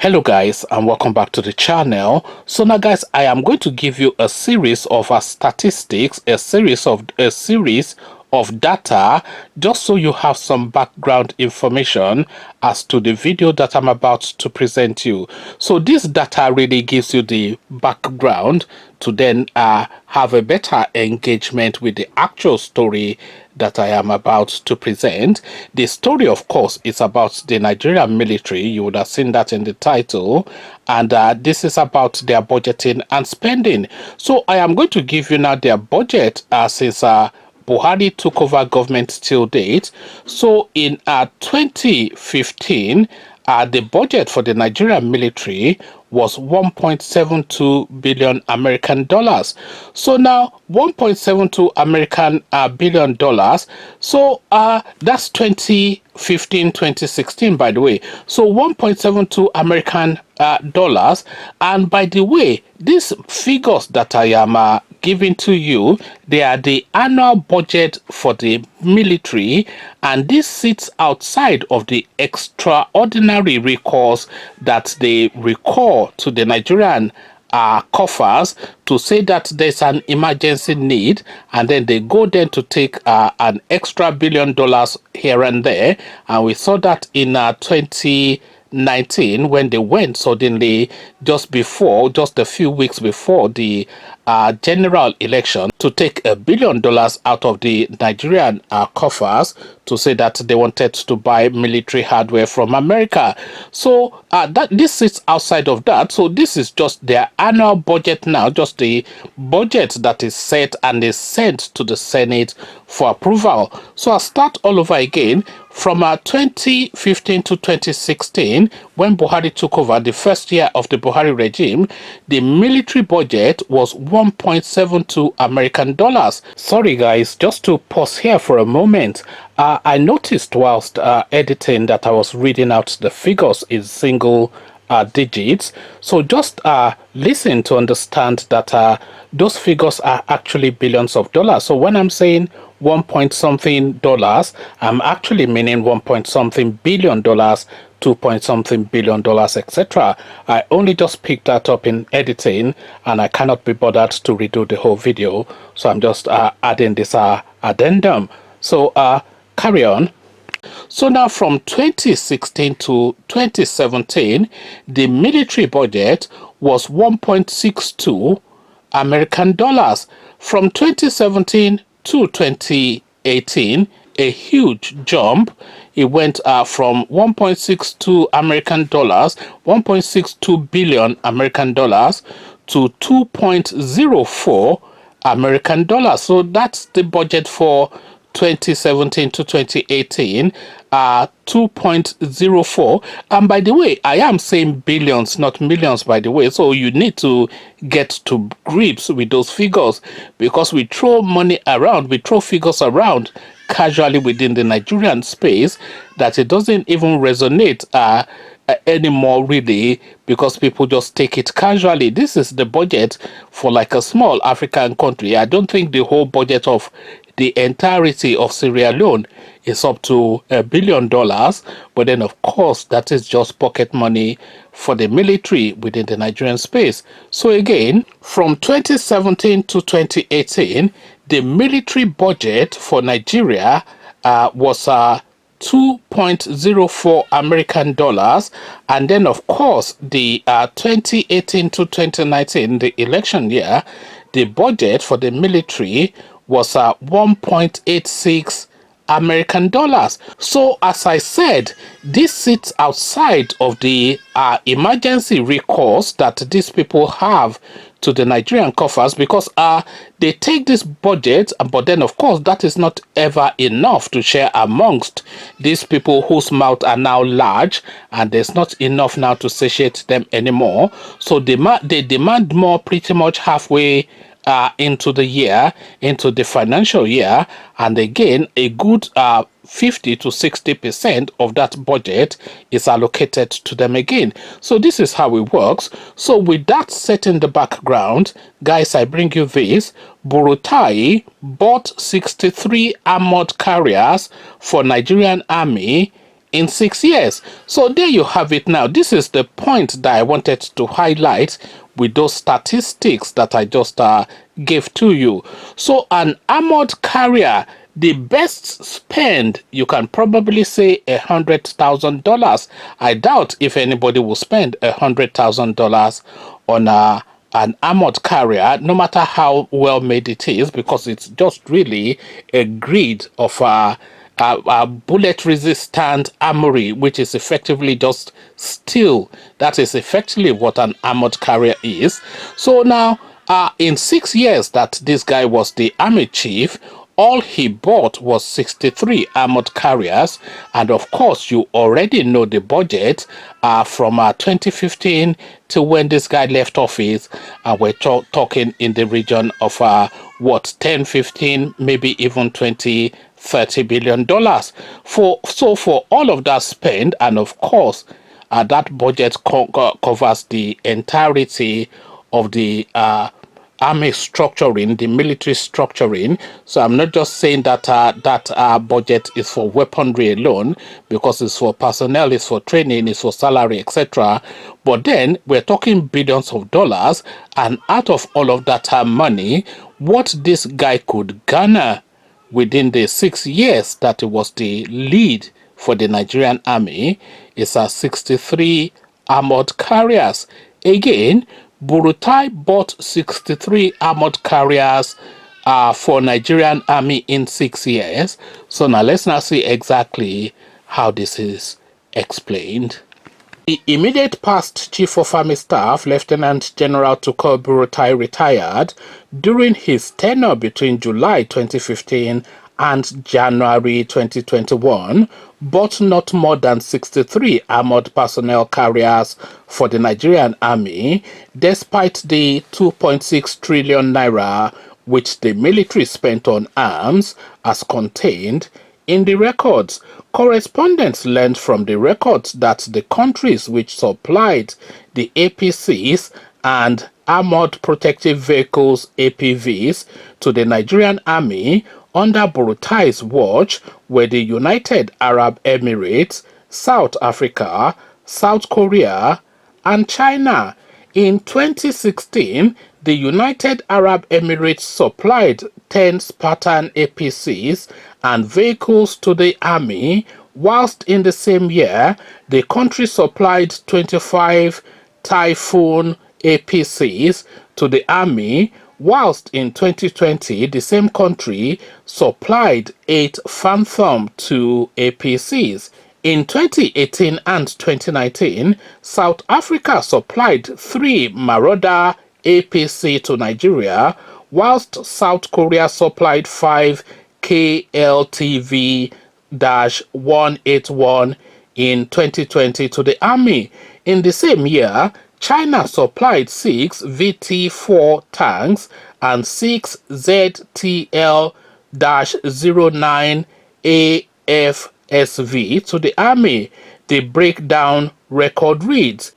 Hello guys, and welcome back to the channel. So now guys, I am going to give you a series of statistics, a series of data, just so you have some background information as to the video that I'm about to present you. So this data really gives you the background to then have a better engagement with the actual story that I am about to present. The story, of course, is about the Nigerian military. You would have seen that in the title. And this is about their budgeting and spending. So I am going to give you now their budget since Buhari took over government till date. So in 2015, the budget for the Nigerian military was 1.72 billion American dollars. So now 1.72 American billion dollars. So that's 2015-2016, by the way. So 1.72 American dollars. And by the way, these figures that I am giving to you, they are the annual budget for the military, and this sits outside of the extraordinary recourse that they recur to the Nigerian coffers to say that there's an emergency need, and then they go then to take an extra $1 billion here and there. And we saw that in 2019 when they went suddenly just a few weeks before the general election to take $1 billion out of the Nigerian coffers to say that they wanted to buy military hardware from America. So that this sits outside of that. So this is just their annual budget now, just the budget that is set and is sent to the Senate for approval. So I'll start all over again from 2015 to 2016, when Buhari took over, the first year of the Buhari regime. The military budget was 1.72 American dollars. Sorry guys, just to pause here for a moment. I noticed whilst editing that I was reading out the figures in single digits. So just listen to understand that those figures are actually billions of dollars. So when I'm saying 1 point something dollars, I'm actually meaning 1 point something billion dollars, 2 point something billion dollars, etc. I only just picked that up in editing, and I cannot be bothered to redo the whole video, so I'm just adding this addendum. So carry on. So now from 2016 to 2017, the military budget was 1.62 American dollars. From 2017 to 2018, a huge jump. It went from 1.62 American dollars, 1.62 billion American dollars, to 2.04 American dollars. So that's the budget for 2017 to 2018, 2.04. And by the way, I am saying billions, not millions, by the way. So you need to get to grips with those figures, because we throw money around, we throw figures around casually within the Nigerian space, that it doesn't even resonate anymore, really, because people just take it casually. This is the budget for like a small African country. I don't think the whole budget of the entirety of Sierra Leone is up to $1 billion, but then of course that is just pocket money for the military within the Nigerian space. So again, from 2017 to 2018, the military budget for Nigeria was 2.04 American dollars, and then of course the 2018 to 2019, the election year, the budget for the military was 1.86 American dollars. So as I said, this sits outside of the emergency recourse that these people have to the Nigerian coffers, because they take this budget, but then of course that is not ever enough to share amongst these people whose mouths are now large, and there's not enough now to satiate them anymore. So they demand more pretty much halfway into the year, into the financial year, and again a good 50 to 60% of that budget is allocated to them again. So this is how it works. So with that set in the background, guys, I bring you this. Burutai bought 63 armored carriers for Nigerian army in 6 years. So there you have it now. This is the point that I wanted to highlight with those statistics that I just gave to you. So an armored carrier, the best spend, you can probably say $100,000. I doubt if anybody will spend $100,000 on an armored carrier, no matter how well made it is, because it's just really a grid of a bullet resistant armory, which is effectively just steel. That is effectively what an armored carrier is. So now, in 6 years that this guy was the army chief, all he bought was 63 armored carriers, and of course you already know the budget from 2015 to when this guy left office. We're talking in the region of what, 10, 15, maybe even 20, $30 billion. For all of that spend, and of course that budget covers the entirety of the army structuring, the military structuring. So I'm not just saying that that budget is for weaponry alone, because it's for personnel, it's for training, it's for salary, etc. But then we're talking billions of dollars, and out of all of that money, what this guy could garner within the 6 years that he was the lead for the Nigerian army is 63 armored carriers. Again, Burutai bought 63 armored carriers for Nigerian army in 6 years. So now let's now see exactly how this is explained. The immediate past Chief of Army Staff, Lieutenant General Tukur Buratai, retired during his tenure between July 2015 and January 2021, bought not more than 63 armored personnel carriers for the Nigerian Army, despite the 2.6 trillion naira which the military spent on arms as contained in the records. Correspondents learned from the records that the countries which supplied the APCs and Armored Protective Vehicles APVs to the Nigerian Army under Burutai's watch were the United Arab Emirates, South Africa, South Korea, and China. In 2016, the United Arab Emirates supplied 10 Spartan APCs and vehicles to the army, whilst in the same year, the country supplied 25 Typhoon APCs to the army, whilst in 2020, the same country supplied 8 Phantom II APCs. In 2018 and 2019, South Africa supplied 3 Marauder APC to Nigeria, whilst South Korea supplied 5 KLTV-181 in 2020 to the army. In the same year, China supplied 6 VT-4 tanks and 6 ZTL-09 AFSV to the army. The breakdown record reads: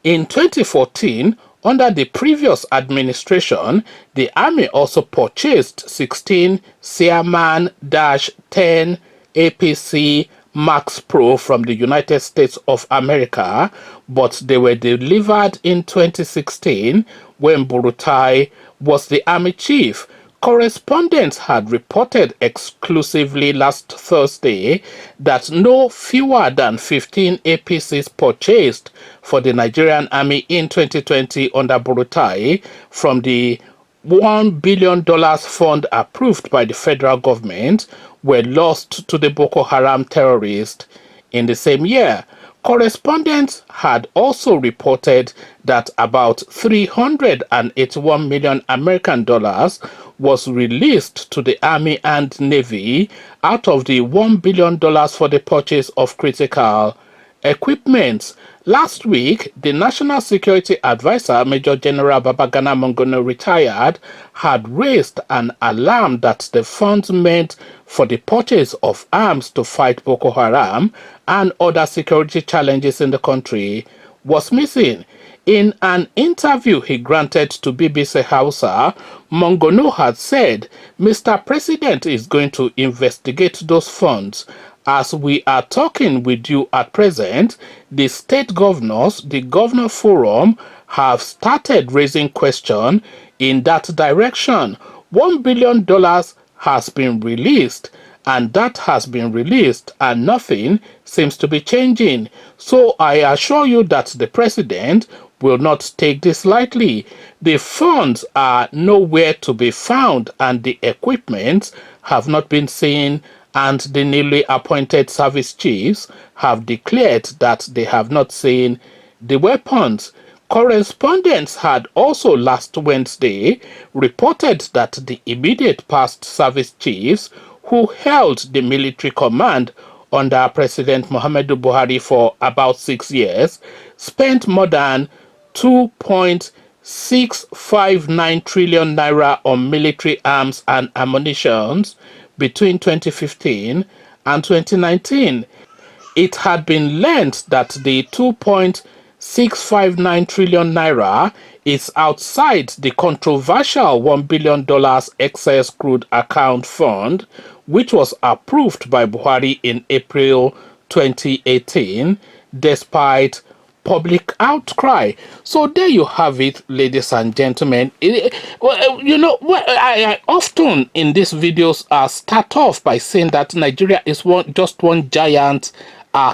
in 2014, under the previous administration, the army also purchased 16 Seaman-10 APC Max Pro from the United States of America, but they were delivered in 2016 when Burutai was the army chief. Correspondents had reported exclusively last Thursday that no fewer than 15 APCs purchased for the Nigerian army in 2020 under Burutai from the $1 billion fund approved by the federal government were lost to the Boko Haram terrorists. In the same year, correspondents had also reported that about 381 million American dollars was released to the Army and Navy out of the $1 billion for the purchase of critical equipment. Last week, the National Security Advisor, Major General Babagana Mongono, retired, had raised an alarm that the funds meant for the purchase of arms to fight Boko Haram and other security challenges in the country was missing. In an interview he granted to BBC Hausa, Mongono had said Mr. President is going to investigate those funds as we are talking with you at present, the state governors, the governor forum, have started raising question in that direction. $1 billion has been released, and that has been released, and nothing seems to be changing. So I assure you that the president will not take this lightly. The funds are nowhere to be found, and the equipment have not been seen, and the newly appointed service chiefs have declared that they have not seen the weapons. Correspondents had also last Wednesday reported that the immediate past service chiefs who held the military command under President Muhammadu Buhari for about 6 years spent more than 2.659 trillion naira on military arms and ammunition between 2015 and 2019. It had been learned that the 2.659 trillion naira is outside the controversial $1 billion excess crude account fund, which was approved by Buhari in April 2018, despite public outcry. So there you have it, ladies and gentlemen. I often in these videos start off by saying that Nigeria is just one giant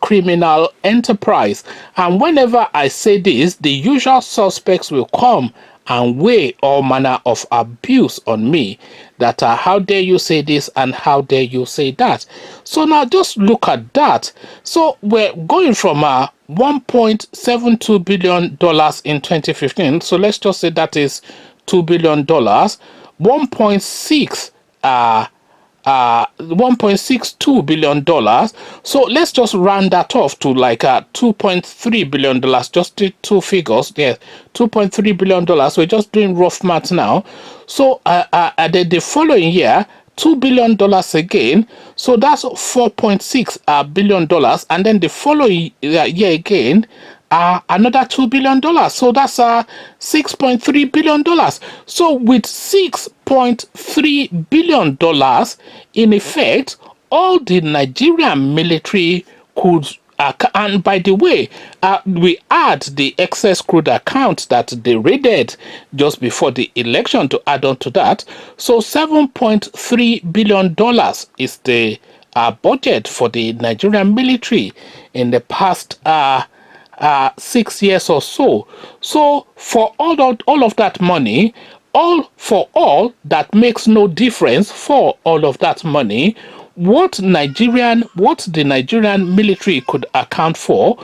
criminal enterprise, and whenever I say this, the usual suspects will come and weigh all manner of abuse on me, that how dare you say this and how dare you say that. So now just look at that. So we're going from $1.72 billion in 2015, so let's just say that is $2 billion, 1.6 $1.62 billion. So let's just round that off to like $2.3 billion, just the two figures there, $2.3 billion. We're just doing rough math now. So the following year, $2 billion again, so that's $4.6 billion, and then the following year again, another $2 billion, so that's $6.3 billion. So with $6.3 billion, in effect, all the Nigerian military could and by the way, we add the excess crude account that they raided just before the election to add on to that. So $7.3 billion is the budget for the Nigerian military in the past 6 years or so. So for all of that money, all that makes no difference for all of that money, what the Nigerian military could account for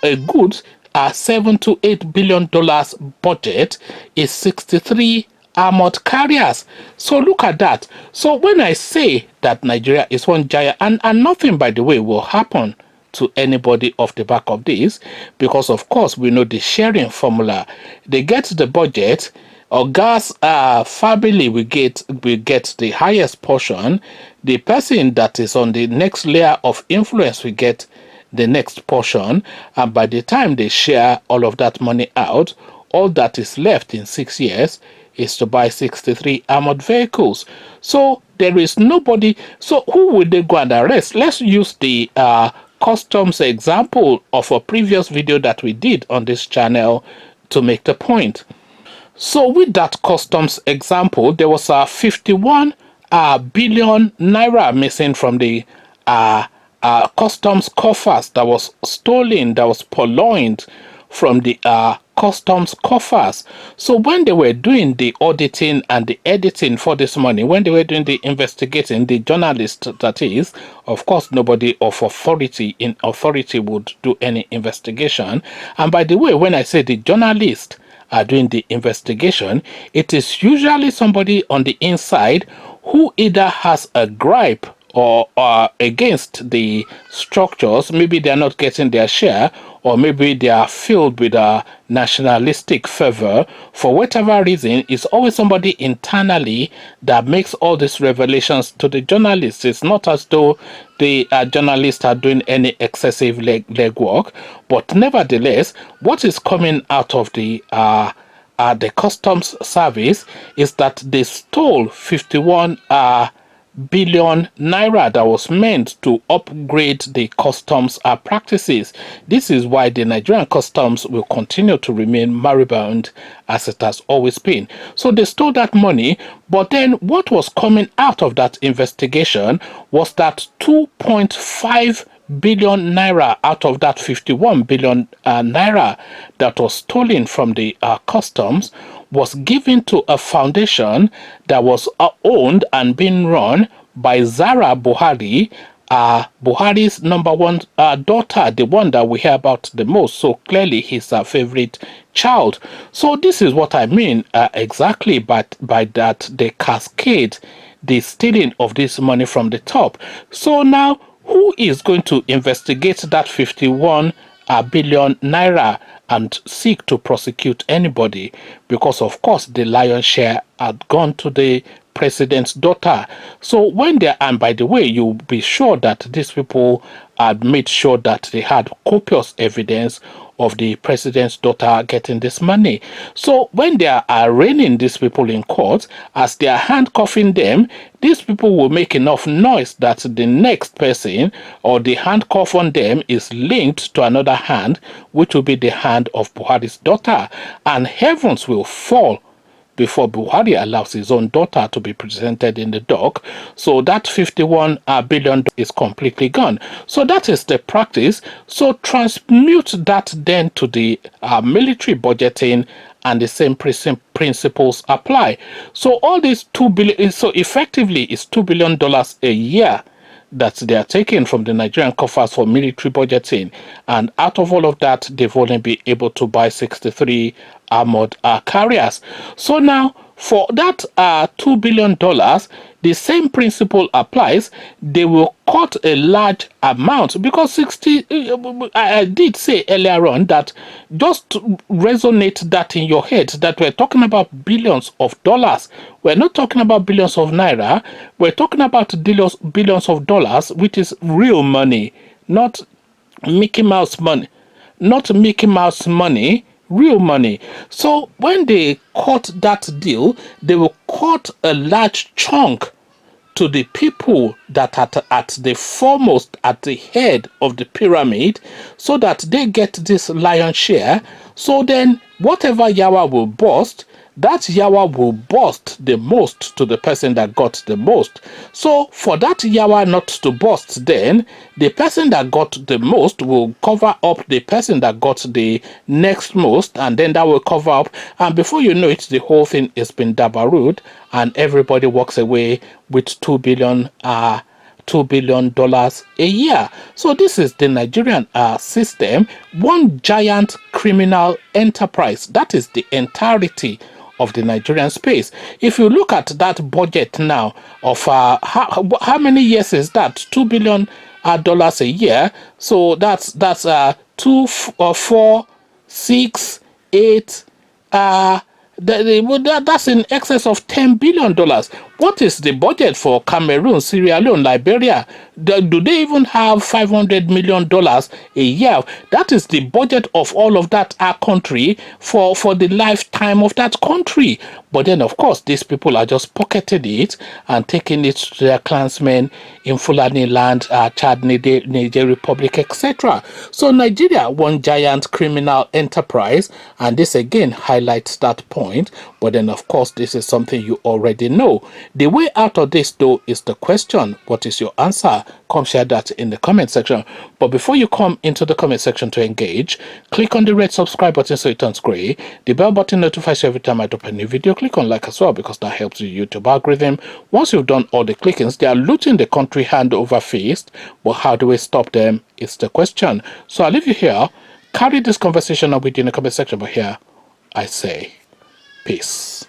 a good $7 to $8 billion budget is 63 armored carriers. So look at that. So when I say that Nigeria is one giant, and nothing, by the way, will happen to anybody off the back of this, because of course we know the sharing formula. They get the budget, or gas family will get the highest portion. The person that is on the next layer of influence will get the next portion, and by the time they share all of that money out, all that is left in 6 years is to buy 63 armored vehicles. So there is nobody. So who would they go and arrest? Let's use the customs example of a previous video that we did on this channel to make the point. So with that customs example, there was 51 billion naira missing from the customs coffers, that was stolen, that was purloined from the customs coffers. So when they were doing the auditing and the editing for this money, when they were doing the investigating, the journalist, that is, of course, nobody of authority would do any investigation. And by the way, when I say the journalist are doing the investigation, it is usually somebody on the inside who either has a gripe or against the structures. Maybe they are not getting their share, or maybe they are filled with a nationalistic fervor. For whatever reason, it's always somebody internally that makes all these revelations to the journalists. It's not as though the journalists are doing any excessive legwork, but nevertheless, what is coming out of the customs service is that they stole 51 billion naira that was meant to upgrade the customs practices. This is why the Nigerian customs will continue to remain moribund as it has always been. So they stole that money, but then what was coming out of that investigation was that 2.5 billion naira out of that 51 billion naira that was stolen from the customs was given to a foundation that was owned and being run by Zara Buhari, Buhari's number one daughter, the one that we hear about the most. So clearly he's our favorite child. So this is what I mean exactly by that they cascade the stealing of this money from the top. So now, who is going to investigate that 51 billion naira and seek to prosecute anybody? Because of course the lion's share had gone to the president's daughter. So when they, and by the way, you'll be sure that these people had made sure that they had copious evidence of the president's daughter getting this money. So when they are arraigning these people in court, as they are handcuffing them, these people will make enough noise that the next person or the handcuff on them is linked to another hand, which will be the hand of Buhari's daughter, and heavens will fall before Buhari allows his own daughter to be presented in the dock. So that 51 billion is completely gone. So that is the practice. So transmute that then to the military budgeting, and the same principles apply. So all these 2 billion, so effectively it's $2 billion a year that they are taking from the Nigerian coffers for military budgeting, and out of all of that they've only been able to buy 63 armored carriers. So now for that $2 billion, the same principle applies. They will cut a large amount, because 60, I did say earlier on that, just resonate that in your head, that we're talking about billions of dollars. We're not talking about billions of naira. We're talking about billions of dollars, which is real money, not Mickey Mouse money, real money. So when they cut that deal, they will cut a large chunk to the people that are at the foremost, at the head of the pyramid, so that they get this lion's share. So then whatever yawa will burst, that yawa will burst the most to the person that got the most. So for that yawa not to burst, then the person that got the most will cover up the person that got the next most, and then that will cover up, and before you know it, the whole thing has been dabarooed, and everybody walks away with $2 billion a year. So this is the Nigerian system, one giant criminal enterprise. That is the entirety of the Nigerian space. If you look at that budget now of how many years is that? $2 billion a year. So that's 2, 4, 6, 8. That's in excess of $10 billion. What is the budget for Cameroon, Sierra Leone, Liberia? Do they even have $500 million a year? That is the budget of all of that country for the lifetime of that country. But then, of course, these people are just pocketing it and taking it to their clansmen in Fulani land, Chad, Niger Republic, etc. So Nigeria, one giant criminal enterprise, and this again highlights that point. But then, of course, this is something you already know. The way out of this, though, is the question. What is your answer? Come share that in the comment section. But before you come into the comment section to engage, click on the red subscribe button so it turns gray. The bell button notifies you every time I drop a new video. Click on like as well, because that helps the YouTube algorithm. Once you've done all the clickings, they are looting the country hand over fist. But how do we stop them? It's the question. So I'll leave you here. Carry this conversation on with you in the comment section. But here I say peace.